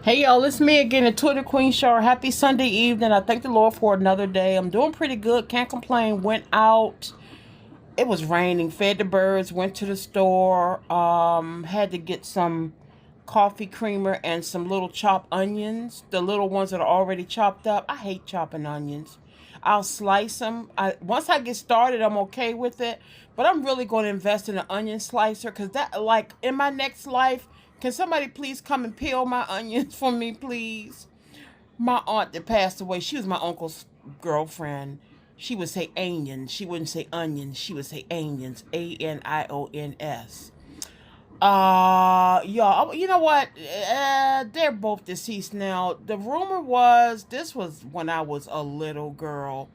Hey y'all, it's me again, the Twitter Queen Show. Happy Sunday evening. I thank the Lord for another day. I'm doing pretty good. Can't complain. Went out. It was raining. Fed the birds. Went to the store. Had to get some coffee creamer and some little chopped onions. The little ones that are already chopped up. I hate chopping onions. I'll slice them. Once I get started, I'm okay with it. But I'm really going to invest in an onion slicer because that, like, in my next life, can somebody please come and peel my onions for me, please? My aunt that passed away, she was my uncle's girlfriend. She would say onions. She wouldn't say onions. She would say onions. Anions. Y'all, you know what? They're both deceased now. The rumor was this was when I was a little girl,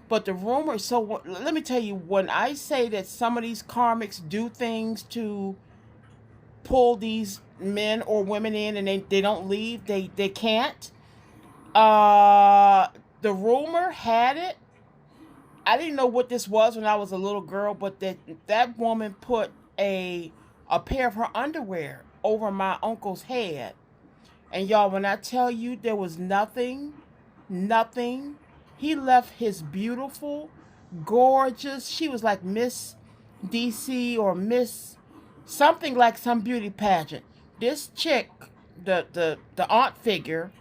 but the rumor. So let me tell you, when I say that some of these karmics do things to pull these men or women in, and they don't leave, they can't. Uh, the rumor had it. I didn't know what this was when I was a little girl, but that woman put a pair of her underwear over my uncle's head. And y'all, when I tell you there was nothing, he left his beautiful, gorgeous, she was like Miss DC or Miss something, like some beauty pageant. This chick, the aunt figure,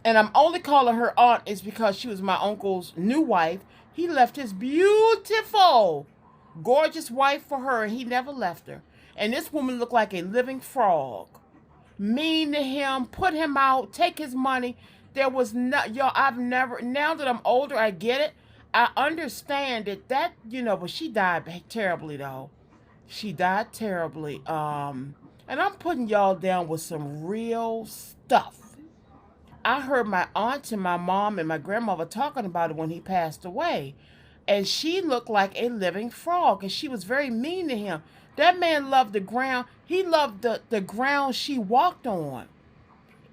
and I'm only calling her aunt is because she was my uncle's new wife. He left his beautiful, gorgeous wife for her, and he never left her. And this woman looked like a living frog. Mean to him, put him out, take his money. There was not, y'all, I've never, now that I'm older, I get it. I understand but she died terribly, though. She died terribly. And I'm putting y'all down with some real stuff. I heard my aunt and my mom and my grandmother talking about it when he passed away. And she looked like a living frog, and she was very mean to him. That man loved the ground. He loved the ground she walked on.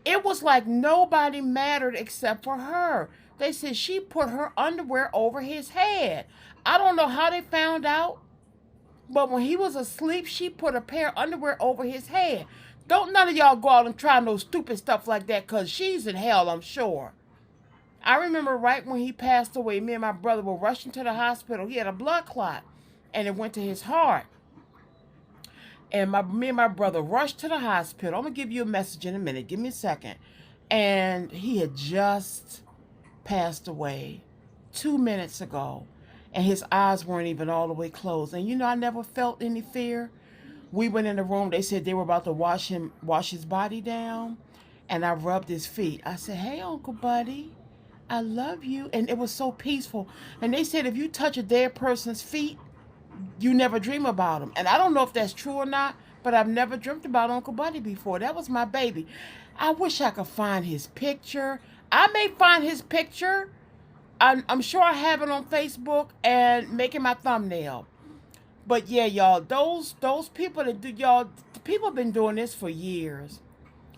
It was like nobody mattered except for her. They said she put her underwear over his head. I don't know how they found out, but when he was asleep, she put a pair of underwear over his head. Don't none of y'all go out and try no stupid stuff like that, because she's in hell, I'm sure. I remember right when he passed away, me and my brother were rushing to the hospital. He had a blood clot, and it went to his heart. And me and my brother rushed to the hospital. I'm going to give you a message in a minute. Give me a second. And he had just passed away 2 minutes ago. And his eyes weren't even all the way closed. And I never felt any fear. We went in the room. They said they were about to wash his body down. And I rubbed his feet. I said, "Hey, Uncle Buddy, I love you." And it was so peaceful. And they said if you touch a dead person's feet, you never dream about him. And I don't know if that's true or not, but I've never dreamt about Uncle Buddy before. That was my baby. I wish I could find his picture. I may find his picture. I'm sure I have it on Facebook and make it my thumbnail. But yeah, y'all, those people that do, y'all, people have been doing this for years.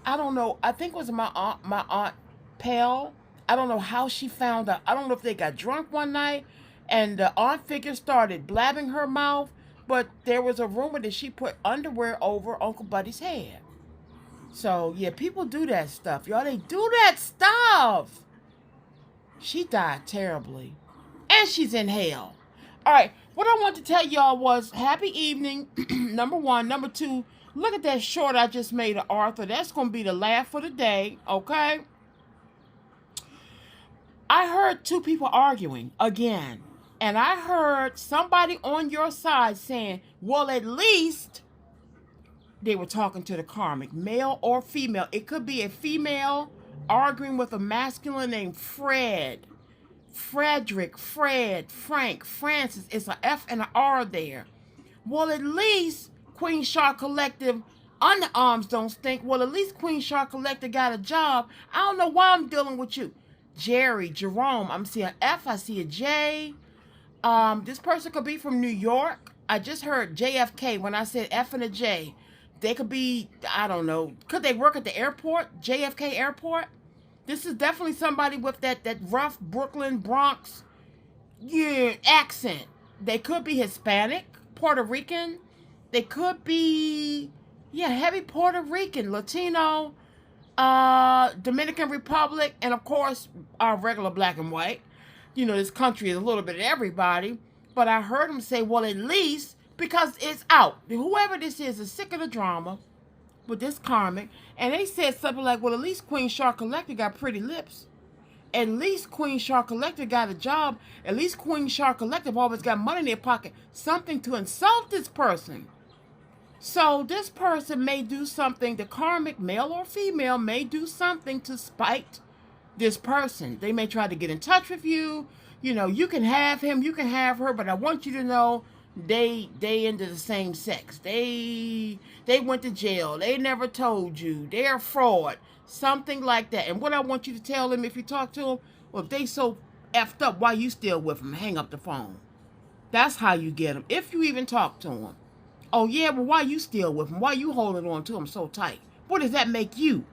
I don't know. I think it was my aunt Pell. I don't know how she found out. I don't know if they got drunk one night and the aunt figure started blabbing her mouth, but there was a rumor that she put underwear over Uncle Buddy's head. So yeah, people do that stuff, y'all. They do that stuff. She died terribly, and she's in hell. All right, what I want to tell y'all was happy evening. Number one, number two. Look at that short I just made of Arthur. That's gonna be the laugh of the day. Okay. I heard two people arguing again. And I heard somebody on your side saying, well, at least they were talking to the karmic, male or female. It could be a female arguing with a masculine named Fred, Frederick, Fred, Frank, Francis. It's an F and an R there. Well, at least Queen Shark Collective underarms don't stink. Well, at least Queen Shark Collective got a job. I don't know why I'm dealing with you. Jerry, Jerome, I'm seeing an F, I see a J. This person could be from New York. I just heard JFK when I said F and a J. They could be, I don't know. Could they work at the airport? JFK Airport? This is definitely somebody with that rough Brooklyn, Bronx, accent. They could be Hispanic, Puerto Rican. They could be, heavy Puerto Rican, Latino. Dominican Republic, and of course, our regular black and white. You know, this country is a little bit of everybody. But I heard him say, well, at least, because it's out. Whoever this is sick of the drama with this karmic. And they said something like, well, at least Queen Shark Collector got pretty lips. At least Queen Shark Collector got a job. At least Queen Shark Collective always got money in their pocket. Something to insult this person. So this person may do something, the karmic, male or female, may do something to spite this person. They may try to get in touch with you. You know, you can have him, you can have her, but I want you to know they into the same sex. They went to jail. They never told you. They're fraud. Something like that. And what I want you to tell them if you talk to them, well, if they so effed up, why you still with them? Hang up the phone. That's how you get them. If you even talk to them. Oh, yeah, well, why you still with them? Why you holding on to them so tight? What does that make you?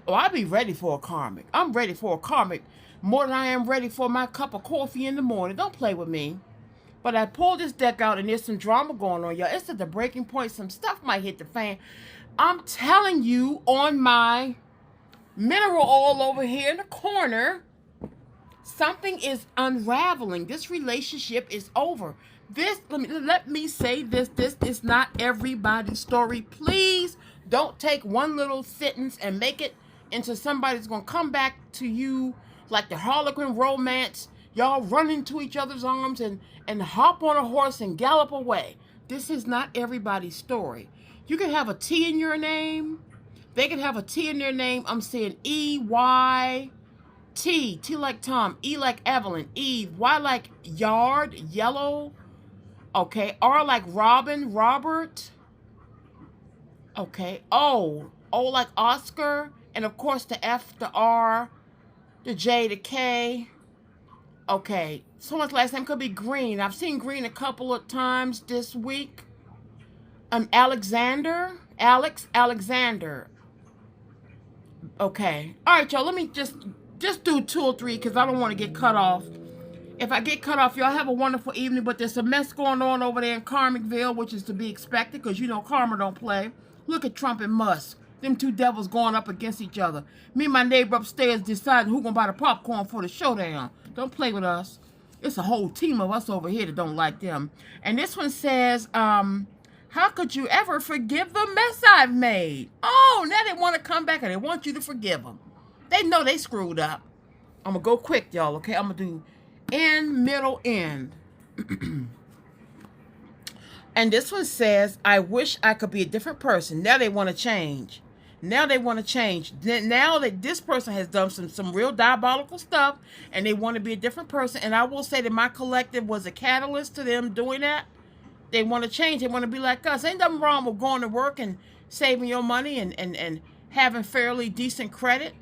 Oh, I'll be ready for a karmic. I'm ready for a karmic more than I am ready for my cup of coffee in the morning. Don't play with me. But I pulled this deck out, and there's some drama going on, y'all. It's at the breaking point. Some stuff might hit the fan. I'm telling you, on my mineral oil over here in the corner, something is unraveling. This relationship is over. Let me say this is not everybody's story. Please don't take one little sentence and make it into somebody's going to come back to you like the Harlequin romance. Y'all run into each other's arms and hop on a horse and gallop away. This is not everybody's story. You can have a T in your name. They can have a T in their name. I'm saying E-Y, T. T like Tom. E like Evelyn. Eve. Y like yard, yellow. Okay. R like Robin, Robert. Okay. O. O like Oscar. And of course the F, the R, the J, the K. Okay. Someone's last name could be Green. I've seen Green a couple of times this week. Alexander. Alex, Alexander. Okay. All right, y'all. Let me just do 2 or 3 because I don't want to get cut off. If I get cut off, y'all have a wonderful evening. But there's a mess going on over there in Karmicville, which is to be expected because you know karma don't play. Look at Trump and Musk. Them two devils going up against each other. Me and my neighbor upstairs deciding who's going to buy the popcorn for the showdown. Don't play with us. It's a whole team of us over here that don't like them. And this one says, how could you ever forgive the mess I've made? Oh, now they want to come back and they want you to forgive them. They know they screwed up. I'm going to go quick, y'all, okay? I'm going to do end, middle, end. And this one says, I wish I could be a different person. Now they want to change. Now they want to change. Now that this person has done some real diabolical stuff and they want to be a different person. And I will say that my collective was a catalyst to them doing that. They want to change. They want to be like us. Ain't nothing wrong with going to work and saving your money and having fairly decent credit.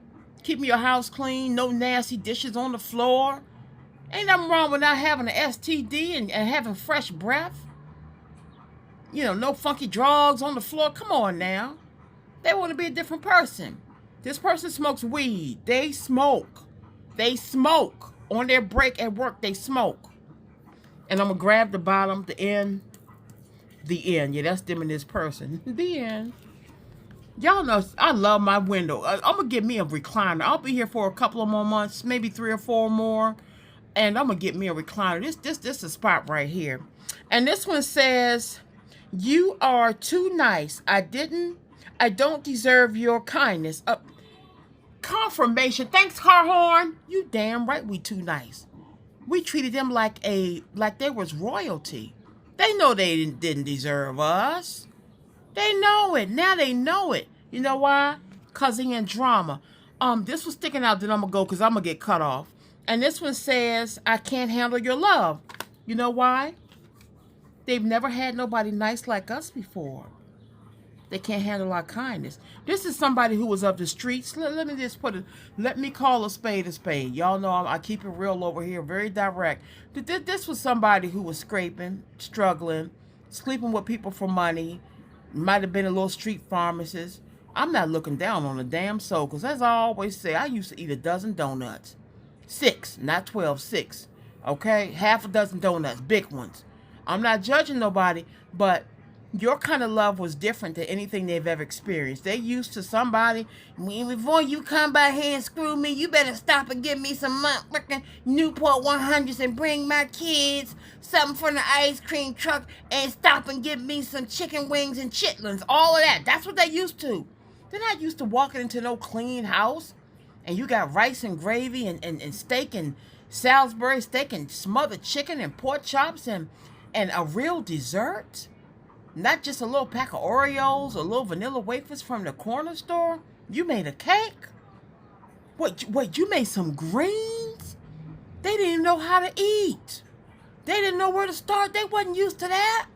Keeping your house clean. No nasty dishes on the floor. Ain't nothing wrong with not having an STD and having fresh breath. You know, no funky drugs on the floor. Come on now. They want to be a different person. This person smokes weed. They smoke. They smoke. On their break at work, they smoke. And I'm going to grab the bottom, the end. The end. Yeah, that's them and this person. The end. Y'all know I love my window. I'm going to get me a recliner. I'll be here for a couple of more months, maybe 3 or 4 more. And I'm going to get me a recliner. This is a spot right here. And this one says, you are too nice. I don't deserve your kindness. Confirmation. Thanks, Carhorn. You damn right we too nice. We treated them like they was royalty. They know they didn't deserve us. They know it. Now they know it. You know why? Because they in drama. This was sticking out that I'm going to go because I'm going to get cut off. And this one says, I can't handle your love. You know why? They've never had nobody nice like us before. They can't handle our kindness. This is somebody who was of the streets. Let me just let me call a spade a spade. Y'all know I keep it real over here, very direct. This was somebody who was scraping, struggling, sleeping with people for money. Might have been a little street pharmacist. I'm not looking down on a damn soul, because as I always say, I used to eat a dozen donuts. 6, not 12, 6. Okay? Half a dozen donuts, big ones. I'm not judging nobody, but Your kind of love was different than anything they've ever experienced. They used to somebody, before you come by here and screw me, you better stop and give me some freaking Newport 100s and bring my kids something from the ice cream truck and stop and give me some chicken wings and chitlins. All of that. That's what they used to. They're not used to walking into no clean house and you got rice and gravy and steak and Salisbury steak and smothered chicken and pork chops and a real dessert. Not just a little pack of Oreos or little vanilla wafers from the corner store. You made a cake? Wait, you made some greens? They didn't even know how to eat. They didn't know where to start. They wasn't used to that.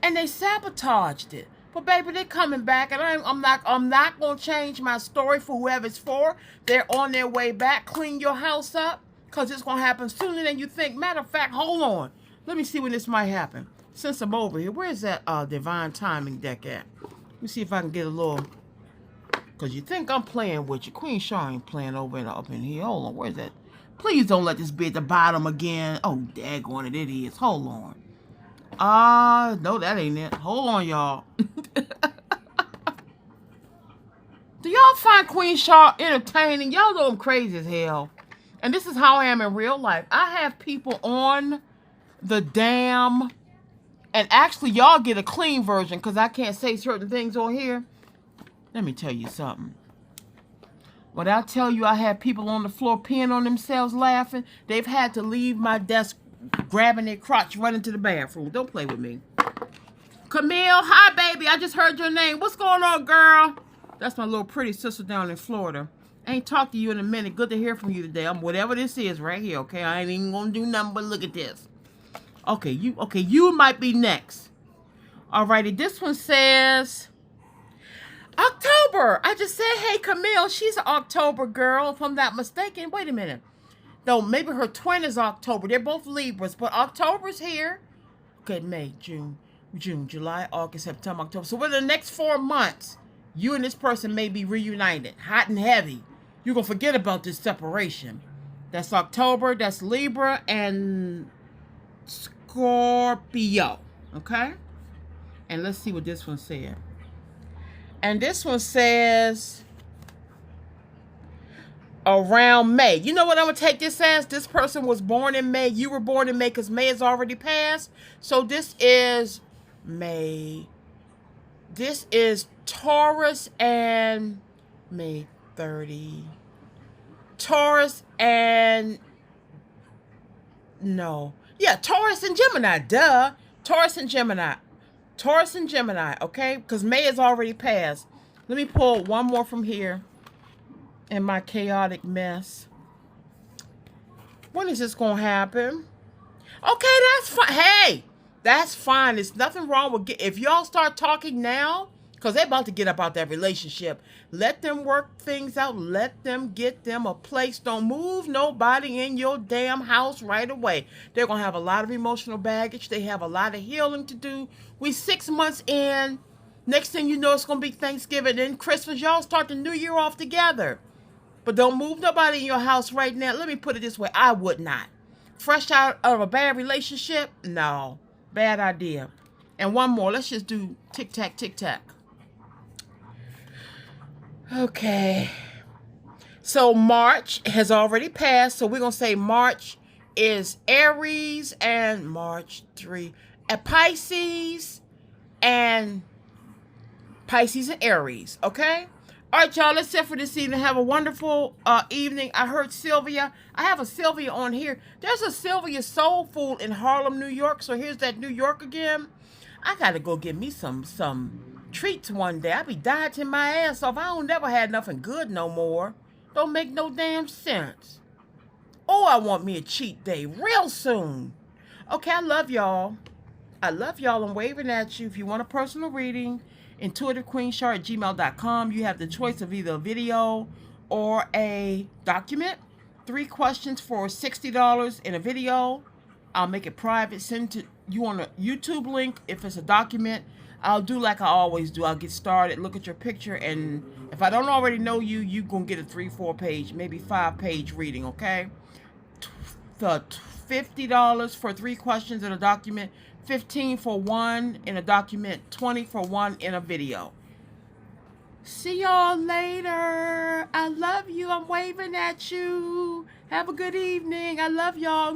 And they sabotaged it. But baby, they're coming back, and I'm not gonna change my story for whoever it's for. They're on their way back. Clean your house up, cause it's gonna happen sooner than you think. Matter of fact, hold on. Let me see when this might happen. Since I'm over here, where's that divine timing deck at? Let me see if I can get a little, cause you think I'm playing with you. Queen Shaw ain't playing up in here. Hold on, where's that? Please don't let this be at the bottom again. Oh, daggone it is. Hold on. No, that ain't it. Hold on, y'all. Do y'all find Queen Shaw entertaining? Y'all know I'm crazy as hell. And this is how I am in real life. I have people on the damn... And actually, y'all get a clean version because I can't say certain things on here. Let me tell you something. When I tell you I have people on the floor peeing on themselves laughing, they've had to leave my desk grabbing their crotch, running to the bathroom. Don't play with me. Camille, hi, baby. I just heard your name. What's going on, girl? That's my little pretty sister down in Florida. I ain't talked to you in a minute. Good to hear from you today. Whatever this is right here, okay? I ain't even going to do nothing but look at this. Okay, you might be next. Alrighty, this one says October. I just said, hey, Camille, she's an October girl, if I'm not mistaken. Wait a minute. No, maybe her twin is October. They're both Libras, but October's here. Okay, May, June, July, August, September, October. So within the next 4 months, you and this person may be reunited, hot and heavy. You're going to forget about this separation. That's October, that's Libra, and Scorpio, okay? And let's see what this one said. And this one says around May. You know what I'm going to take this as? This person was born in May. You were born in May because May has already passed. So this is May. This is Taurus and May 30. Taurus and... No. Yeah, Taurus and Gemini, duh. Taurus and Gemini, okay? Because May has already passed. Let me pull one more from here in my chaotic mess. When is this going to happen? Okay, that's fine. Hey, that's fine. There's nothing wrong with if y'all start talking now, because they're about to get up out that relationship. Let them work things out. Let them get them a place. Don't move nobody in your damn house right away. They're going to have a lot of emotional baggage. They have a lot of healing to do. We 6 months in. Next thing you know, it's going to be Thanksgiving. Then Christmas. Y'all start the new year off together. But don't move nobody in your house right now. Let me put it this way. I would not. Fresh out of a bad relationship? No. Bad idea. And one more. Let's just do tic-tac, tic-tac. Okay, so March has already passed, so we're going to say March is Aries and March 3, and Pisces and Aries, okay? All right, y'all, that's it for this evening. Have a wonderful evening. I heard Sylvia. I have a Sylvia on here. There's a Sylvia Soul Food in Harlem, New York, so here's that New York again. I got to go get me some treats one day. I be dieting my ass off. I don't never had nothing good no more. Don't make no damn sense. Oh, I want me a cheat day real soon. Okay, I love y'all. I'm waving at you. If you want a personal reading, intuitivequeenshaw@gmail.com. You have the choice of either a video or a document. 3 questions for $60 in a video. I'll make it private. Send to you on a YouTube link. If it's a document, I'll do like I always do. I'll get started, look at your picture, and if I don't already know you, you're going to get a 3-4 page, maybe 5-page reading, okay? for $50 for 3 questions in a document, 15 for 1 in a document, 20 for 1 in a video. See y'all later. I love you. I'm waving at you. Have a good evening. I love y'all.